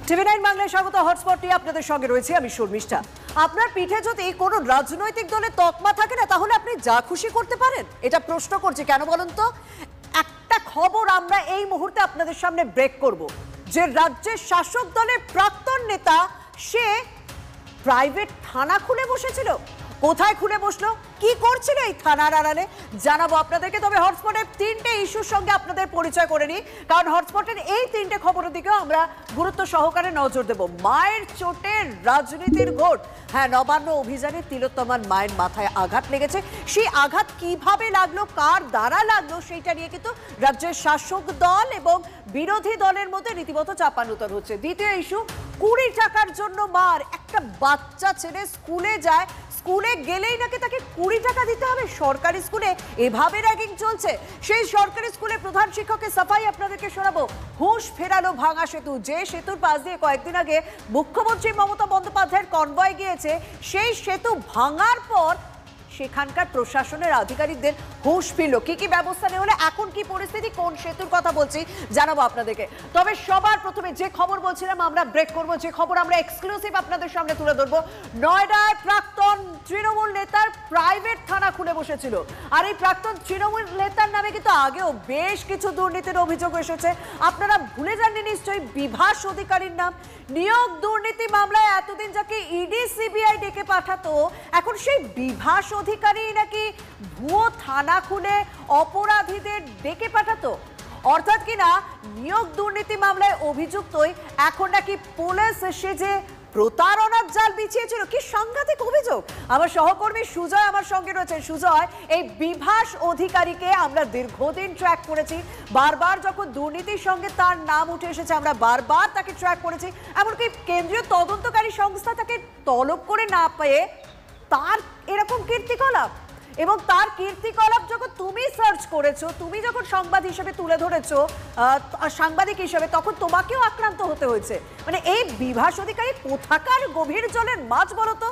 টিভি9 বাংলায় স্বাগত। হটস্পটটি আপনাদের সঙ্গে রয়েছে আমি শর্মিষ্ঠা। আপনার পিঠে যদি কোনো রাজনৈতিক দলের তকমা থাকে না, তাহলে আপনি যা খুশি করতে পারেন। এটা প্রশ্ন করছি কেন বলুন তো? একটা খবর আমরা এই মুহূর্তে আপনাদের সামনে ব্রেক করব, যে রাজ্যের শাসক দলের প্রাক্তন নেতা সে প্রাইভেট থানা খুলে বসেছিল। কোথায় খুলে বসলো, কি করছিল এই থানার আড়ালে, জানাবো আপনাদেরকে। তবে হটস্পটের তিনটে ইস্যুর সঙ্গে আপনাদের পরিচয় করে নিই, কারণ হটস্পটের এই তিনটে খবরের দিকেও আমরা গুরুত্ব সহকারে নজর দেব। মায়ের চোটে রাজনীতির ঘোট। হ্যাঁ, নবান্ন অভিযানে তিলোত্তমার মায়ের মাথায় আঘাত লেগেছে। সেই আঘাত কিভাবে লাগলো, কার দ্বারা লাগলো, সেইটা নিয়ে কিন্তু রাজ্যের শাসক দল এবং বিরোধী দলের মধ্যে রীতিমতো চাপানুতর হচ্ছে। দ্বিতীয় ইস্যু, 20 টাকার জন্য মার। একটা বাচ্চা ছেলে স্কুলে যায়, স্কুলে গেলেই নাকি তাকে 20 টাকা দিতে হবে। সরকারি স্কুলে এভাবে র্যাগিং চলছে। সেই সরকারি স্কুলে প্রধান শিক্ষকের সাফাই আপনাদেরকে শোনাবো। হুঁশ ফেরালো ভাঙা সেতু। যে সেতুর পাশ দিয়ে কয়েকদিন আগে মুখ্যমন্ত্রী মমতা বন্দ্যোপাধ্যায়ের কনভয় গিয়েছে, সেই সেতু ভাঙার পর সেখানকার প্রশাসনের আধিকারিকদের হুঁশ ফিরল। কি কি ব্যবস্থা নেওয়া হলে, এখন কি পরিস্থিতি, কোন সেতুর কথা বলছি জানাবো আপনাদেরকে। তবে সবার প্রথমে যে খবর বলছিলাম আমরা ব্রেক করব, যে খবর আমরা এক্সক্লুসিভ আপনাদের সামনে তুলে ধরবো। নয়ডায় প্রাক্তন তৃণমূল নেতার প্রাইভেট থানা খুলে বসেছিল। আর এই প্রাক্তন তৃণমূল নেতার নামে কিন্তু আগেও বেশ কিছু দুর্নীতির অভিযোগ এসেছে। আপনারা ভুলে যাননি নিশ্চয়ই বিভাস অধিকারীর নাম। নিয়োগ দুর্নীতি মামলায় এতদিন যাকে ইডি সিবিআই ডেকে পাঠাতো, এখন সেই বিভাস অধিকারী নাকি ভুয়ো থানা খুলে অপরাধীদের ডেকে পাঠাতো। অর্থাৎ কিনা নিয়োগ দুর্নীতি মামলায় অভিযুক্তই এখন নাকি পুলিশ সেজে প্রতারণার জাল বিছিয়েছিল। কি সাংঘাতিক অভিযোগ! আমার সহকর্মী সুজয় আমার সঙ্গে রয়েছে। সুজয়, এই বিভাস অধিকারীকে আমরা দীর্ঘদিন ট্র্যাক করেছি। বারবার যখন দুর্নীতির সঙ্গে তার নাম উঠে এসেছে, আমরা বারবার তাকে ট্র্যাক করেছি। এমনকি কেন্দ্রীয় তদন্তকারী সংস্থা তাকে তলব করে না পেয়ে তার এরকম কীর্তিকলাপ, এবং তার কীর্তিকলাপ যখন তুমি সার্চ করেছো, তুমি যখন সংবাদ হিসেবে তুলে ধরেছো, সাংবাদিক হিসেবে, তখন তোমাকেও আক্রান্ত হতে হয়েছে। মানে এই বিভাস অধিকারী কোথাকার গভীর জলের মাছ বলো তো?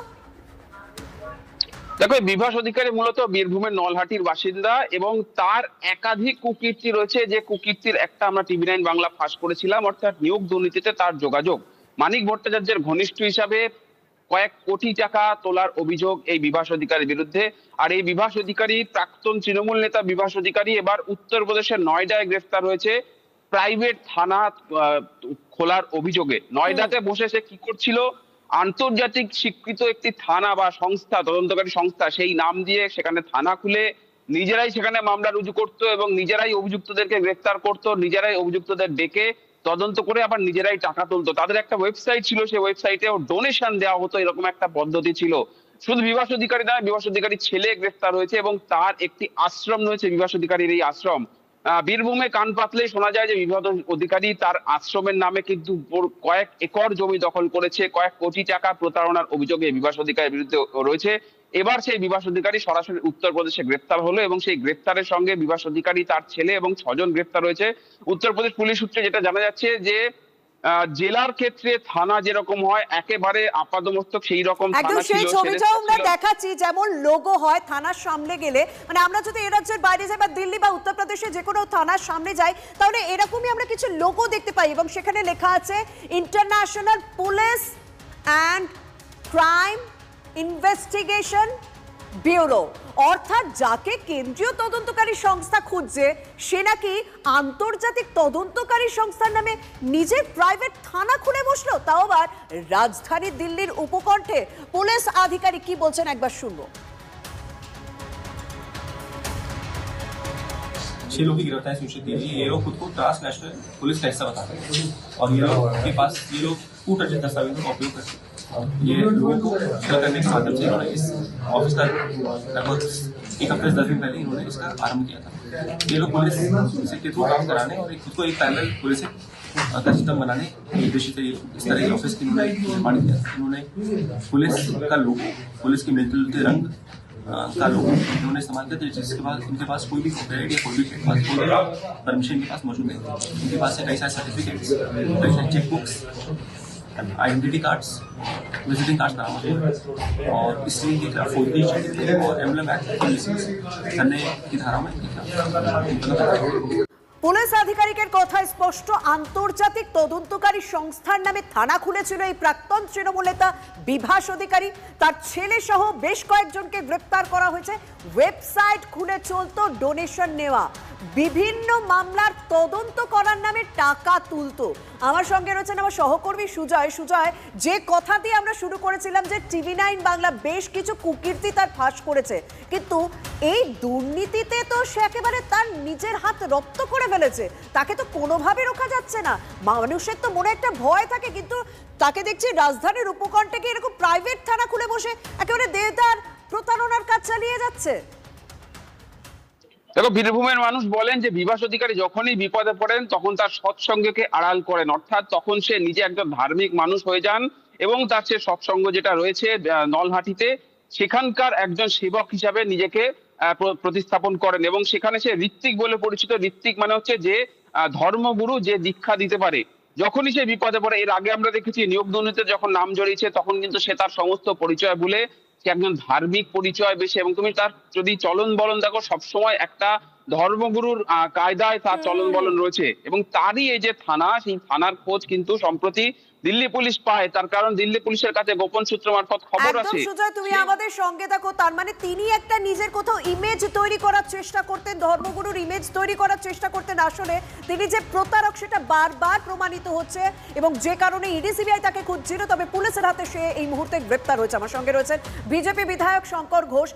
দেখো, বিভাস অধিকারী মূলত বীরভূমের নলহাটির বাসিন্দা এবং তার একাধিক কুকীর্তি রয়েছে। যে কুকীর্তির একটা আমরা টিভি9 বাংলা ফাঁস করেছিলাম, অর্থাৎ নিয়োগ দুর্নীতিতে তার যোগাযোগ। মানিক ভট্টাচার্যের ঘনিষ্ঠ হিসাবে কয়েক কোটি টাকা তোলার অভিযোগ এই বিভাস অধিকারীর বিরুদ্ধে। আর এই বিভাস অধিকারী, প্রাক্তন তৃণমূল নেতা বিভাস অধিকারী, এবার উত্তরপ্রদেশের নয়ডায় গ্রেফতার হয়েছে প্রাইভেট থানা খোলার অভিযোগে। নয়ডাতে বসে সে কি করছিল, আন্তর্জাতিক স্বীকৃত একটি থানা বা সংস্থা, তদন্তকারী সংস্থা, সেই নাম দিয়ে সেখানে থানা খুলে নিজেরাই সেখানে মামলা রুজু করতো এবং নিজেরাই অভিযুক্তদেরকে গ্রেফতার করতো, নিজেরাই অভিযুক্তদের ডেকে তদন্ত করে আবার নিজেরাই টাকা তুলতো। তাদের একটা ওয়েবসাইট ছিল, সেই ওয়েবসাইটে ডোনেশন দেওয়া হতো, এরকম একটা পদ্ধতি ছিল। শুধু বিভাস অধিকারী নয়, বিভাস অধিকারীর ছেলে গ্রেফতার হয়েছে এবং তার একটি আশ্রম রয়েছে। বিভাস অধিকারীর এই আশ্রম বীরভূমে কান পাতলেই শোনা যায় যে বিভাস অধিকারী তার আশ্রমের নামে কিন্তু কয়েক একর জমি দখল করেছে। কয়েক কোটি টাকা প্রতারণার অভিযোগে বিভাস অধিকারীর বিরুদ্ধে রয়েছে। এবার সেই বিভাস অধিকারী সরাসরি উত্তরপ্রদেশে গ্রেফতার হলো এবং সেই গ্রেফতারের সঙ্গে বিভাস অধিকারী, তার ছেলে এবং 6 জন গ্রেফতার হয়েছে। উত্তরপ্রদেশ পুলিশ সূত্রে যেটা জানা যাচ্ছে যে জেলার ক্ষেত্রে থানা যেরকম হয় একেবারে আপাদমস্তক সেই রকম থানা ছিল। সেই ছবিটাও আমরা দেখাচ্ছি, যেমন লোগো হয় থানার সামনে গেলে, মানে আমরা যদি এ রাজ্যের বাইরে যাই বা দিল্লি বা উত্তরপ্রদেশে যে কোনো থানার সামনে যাই, তাহলে এরকমই আমরা কিছু লোগো দেখতে পাই এবং সেখানে লেখা আছে international police and crime investigation bureau. অর্থাৎ যাকে কেন্দ্রীয় তদন্তকারী সংস্থা খুঁজছে, সে নাকি আন্তর্জাতিক তদন্তকারী সংস্থার নামে নিজের প্রাইভেট থানা খুলে বসলো, তাও আবার রাজধানী দিল্লির উপকণ্ঠে। পুলিশ আধিকারিক কি বলছেন একবার শুনবো। छह लोग की गिरफ्तारी सुनिश्चित की। ये लोग खुद को ट्रांसनेशनल पुलिस का हिस्सा बताते हैं और ये लोग के पास ये लोग कूटनीतिक दस्तावेजों का उपयोग करते हैं। ये लोगों को शेयर करने के माध्यम से इन्होंने इस ऑफिस का लगभग 1 हफ्ते से 10 दिन पहले इन्होंने इसका आरंभ किया था। ये लोग पुलिस के थ्रू काम कराने और खुद को एक पैरेलल पुलिस का सिस्टम बनाने उद्देश्य से इस तरह के ऑफिस की इन्होंने निर्माण किया। इन्होंने पुलिस का लोगो, पुलिस की मेंटलिटी, रंग का लोग इन्होंने इस्तेमाल किया, जिसके बाद इनके पास कोई भी कॉपीराइट या कोई भी परमिशन के पास मौजूद नहीं। इनके पास कई सारे सर्टिफिकेट्स, कई सारे chequebooks, identity cards, visiting card बरामद हुए और इसलिए के खिलाफ फौजदारी और एम्बलम एक्ट करने की धारा में পুলিশ আধিকারিকের কথা স্পষ্ট, আন্তর্জাতিক তদন্তকারী সংস্থার নামে থানা খুলেছিল এই প্রাক্তন তৃণমূল নেতা বিভাস অধিকারী। তার ছেলে সহ বেশ কয়েকজনকে গ্রেপ্তার করা হয়েছে। ওয়েবসাইট খুলে চলতো ডোনেশন নেওয়া, বিভিন্ন মামলার তদন্ত করার নামে টাকা তুলতো। আমার সঙ্গে রয়েছেন আমার সহকর্মী সুজয়। সুজয়, যে কথা দিয়ে আমরা শুরু করেছিলাম যে TV9 বাংলা বেশ কিছু কুকীর্তি তার ফাঁস করেছে, কিন্তু এই দুর্নীতিতে তো সে একেবারে তার নিজের হাত রপ্ত করে ফেলেছে, তাকে তো কোনোভাবে রোখা যাচ্ছে না। মানুষের তো মনে একটা ভয় থাকে, কিন্তু তাকে দেখছি রাজধানীর উপকণ্ঠে এরকম প্রাইভেট থানা খুলে বসে একেবারে দেদার প্রতারণার কাজ চালিয়ে যাচ্ছে। দেখো, বীরভূমের মানুষ বলেন যে বিভাস অধিকারী যখনই বিপদে পড়েন তখন তার সৎসঙ্গকে আড়াল করেন, অর্থাৎ তখন সে নিজে একজন ধার্মিক মানুষ হয়ে যান এবং তার সে সৎসঙ্গ যেটা রয়েছে নলহাটিতে, সেখানকার একজন সেবক হিসাবে নিজেকে প্রতিস্থাপন করেন এবং সেখানে সে ঋত্বিক বলে পরিচিত। ঋত্বিক মানে হচ্ছে যে ধর্মগুরু, যে দীক্ষা দিতে পারে। যখনই সে বিপদে পড়ে, এর আগে আমরা দেখেছি নিয়োগ দুর্নীতিতে যখন নাম জড়িয়েছে তখন কিন্তু সে তার সমস্ত পরিচয় ভুলে সে একজন ধার্মিক পরিচয় বেশি, এবং তুমি তার যদি চলন বলন দেখো সবসময় একটা ধর্মগুরুর কায়দায় তার চলন বলন রয়েছে। এবং তারই এই যে থানা, সেই থানার খোঁজ কিন্তু সম্প্রতি দিল্লি পুলিশ পায়, তার কারণ দিল্লি পুলিশের কাছে গোপন সূত্র মারফত খবর আছে। সুজয়, তুমি আমাদের সঙ্গে থাকো। তার মানে তিনি একটা নিজের কোথাও ইমেজ তৈরি করার চেষ্টা করতেন, ধর্মগুরুর ইমেজ তৈরি করার চেষ্টা করতেন। আসলে তিনি যে প্রতারক সেটা বারবার প্রমাণিত হচ্ছে, এবং যে কারণে ইডি সিবিআই তাকে খুঁজছিল, তবে পুলিশের হাতে সে এই মুহূর্তে গ্রেপ্তার হয়েছে। আমার সঙ্গে রয়েছেন বিজেপি বিধায়ক শঙ্কর ঘোষ।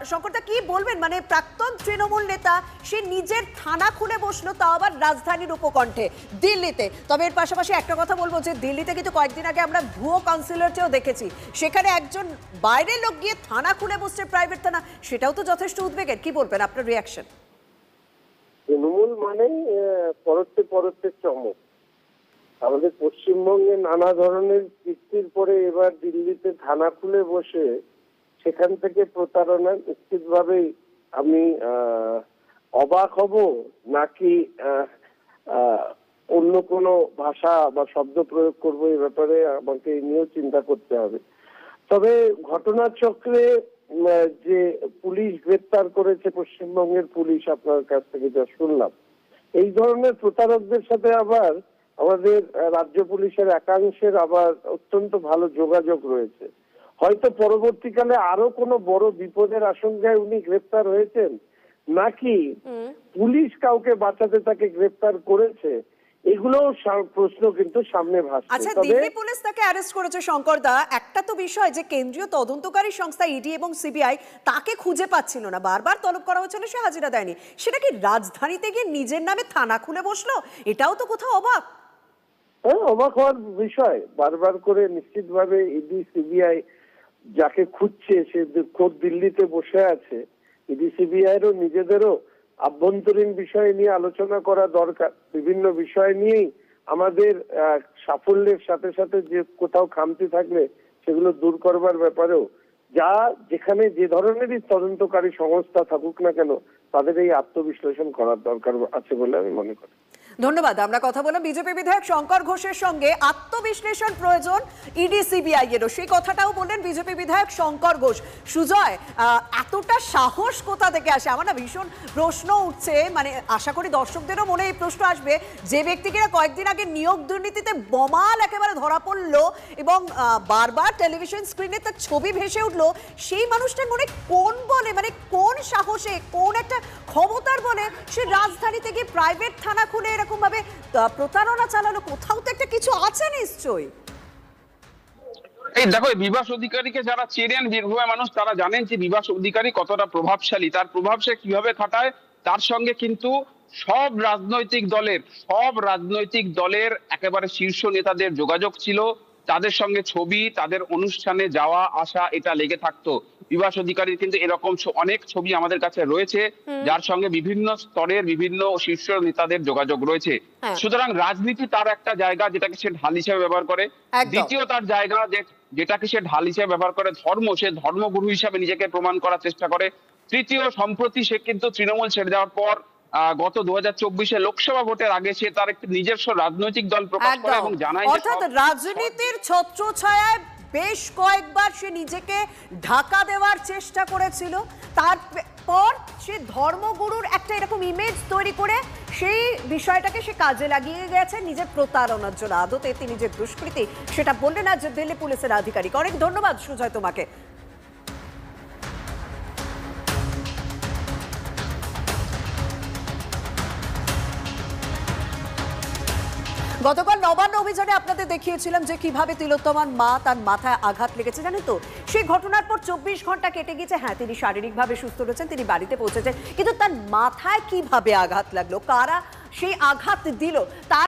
শঙ্করদা, কি বলবেন? মানে প্রাক্তন তৃণমূল নেতা, সে নিজের থানা খুলে বসলো, তাও আবার রাজধানীর উপকণ্ঠে দিল্লিতে। তবে এর পাশাপাশি একটা কথা বলবো যে দিল্লিতে কিন্তু কয়েকদিন আগে আমরা ভুয়ো কাউন্সিলরকেও দেখেছি, সেখানে একজন বাইরের লোক গিয়ে থানা খুলে বসছে, প্রাইভেট থানা, সেটাও তো যথেষ্ট উদ্বেগের। কি বলবেন, আপনার রিয়াকশন? তৃণমূল মানে পরতে পরতে চমক। আমাদের পশ্চিমবঙ্গে নানা ধরনের কীর্তির পরে এবার দিল্লিতে থানা খুলে বসে সেখান থেকে প্রতারণা, নিশ্চিতভাবেই আমি অবাক হব, নাকি অন্য কোনো ভাষা বা শব্দ প্রয়োগ করবো, এই ব্যাপারে আমাকে নিয়েও চিন্তা করতে হবে। তবে ঘটনার চক্রে যে পুলিশ গ্রেপ্তার করেছে পশ্চিমবঙ্গের পুলিশ, আপনার কাছ থেকে যা শুনলাম, এই ধরনের প্রতারকদের সাথে আবার আমাদের রাজ্য পুলিশের একাংশের আবার অত্যন্ত ভালো যোগাযোগ রয়েছে। হয়তো পরবর্তীকালে আরো কোনো বড় বিপদের আশঙ্কায় উনি গ্রেপ্তার হয়েছেন, নাকি পুলিশ কাউকে বাঁচাতে তাকে গ্রেপ্তার করেছে, এগুলো প্রশ্ন কিন্তু সামনে ভাসছে। আচ্ছা, দিল্লি পুলিশ তাকে অ্যারেস্ট করেছে শঙ্করদা। একটা তো বিষয় যে কেন্দ্রীয় তদন্তকারী সংস্থা ইডি এবং সিবিআই তাকে খুঁজে পাচ্ছিল না, বারবার তলব করা হয়েছিল, সে হাজিরা দেয়নি। সেটা কি রাজধানীতে গিয়ে নিজের নামে থানা খুলে বসলো? এটাও তো কোথাও অবাক। হ্যাঁ, অবাক হওয়ার বিষয়। বারবার করে নিশ্চিতভাবে ইডি সিবিআই যাকে খুঁজছে সে খোদ দিল্লিতে বসে আছে। ইডি সিবিআইয়েরও নিজেদেরও আভ্যন্তরীণ বিষয় নিয়ে আলোচনা করা দরকার। বিভিন্ন বিষয় নিয়েই আমাদের সাফল্যের সাথে সাথে যে কোথাও খামতি থাকলে সেগুলো দূর করবার ব্যাপারেও যেখানে যে ধরনেরই তদন্তকারী সংস্থা থাকুক না কেন, তাদের এই আত্মবিশ্লেষণ করার দরকার আছে বলে আমি মনে করি। ধন্যবাদ। আমরা কথা বললাম বিজেপি বিধায়ক শঙ্কর ঘোষের সঙ্গে। আত্মবিশ্লেষণ প্রয়োজন ইডি সিবিআই এরও, সেই কথাটাও বললেন বিজেপি বিধায়ক শঙ্কর ঘোষ। সুজয়, এতটা সাহস কোথা থেকে আসে? আমার না ভীষণ প্রশ্ন উঠছে, মানে আশা করি দর্শকদেরও মনে এই প্রশ্ন আসবে, যে ব্যক্তিকে কয়েকদিন আগে নিয়োগ দুর্নীতিতে বমাল একেবারে ধরা পড়লো এবং বারবার টেলিভিশন স্ক্রিনে তার ছবি ভেসে উঠলো, সেই মানুষটার মনে কোন বলে, মানে কোন সাহসে, কোন একটা ক্ষমতার বলে সে রাজধানীতে গিয়ে প্রাইভেট থানা খুলে এরকম ভাবে প্রতারণা চালালো? কোথাও তো একটা কিছু আছে নিশ্চয়ই। এই দেখো, বিভাস অধিকারীকে যারা চেনেন বীরভূমের মানুষ, তারা জানেন যে বিভাস অধিকারী কতটা প্রভাবশালী, তার প্রভাব সে কিভাবে খাটায়। তার সঙ্গে কিন্তু সব রাজনৈতিক দলের একেবারে শীর্ষ নেতাদের যোগাযোগ ছিল, তাদের সঙ্গে ছবি, তাদের অনুষ্ঠানে যাওয়া আসা এটা লেগে থাকতো। বিভাস অধিকারীর কিন্তু এরকম অনেক ছবি আমাদের কাছে রয়েছে, যার সঙ্গে বিভিন্ন স্তরের বিভিন্ন শীর্ষ নেতাদের যোগাযোগ রয়েছে। সুতরাং রাজনীতি তার একটা জায়গা যেটাকে সে ঢাল হিসেবে ব্যবহার করে। দ্বিতীয় তার জায়গা যেটাকে সে ঢাল হিসেবে ব্যবহার করে সে ধর্মগুরু হিসাবে নিজেকে প্রমাণ করার চেষ্টা করে। তৃতীয়, সম্প্রতি সে কিন্তু তৃণমূল ছেড়ে দেওয়ার পর গত 2024 লোকসভা ভোটের আগে সে তার একটি নিজস্ব রাজনৈতিক দল প্রকাশ করে এবং জানায়, অর্থাৎ রাজনীতির ছত্রছায়ায় বেশ কয়েকবার সে নিজেকে ঢাকা দেওয়ার চেষ্টা করেছিল। তার পর সে ধর্মগুরুর একটা এরকম ইমেজ তৈরি করে সেই বিষয়টাকে সে কাজে লাগিয়ে গেছে নিজের প্রতারণার জন্য। আদতে তিনি যে দুষ্কৃতী সেটা বললেন আজ দিল্লি পুলিশের আধিকারিক। অনেক ধন্যবাদ সুজয় তোমাকে। গতকাল নবান্ন অভিযানে আপনাদের দেখিয়েছিলাম যে কিভাবে তিলোত্তমার মা তার মাথায় আঘাত লেগেছে, জানেন তো? সেই ঘটনার পর 24 ঘন্টা কেটে গেছে। হ্যাঁ, তিনি শারীরিকভাবে সুস্থ রয়েছেন, তিনি বাড়িতে পৌঁছেছেন, কিন্তু তার মাথায় কিভাবে আঘাত লাগলো, কারা সেই আঘাত দিল, তার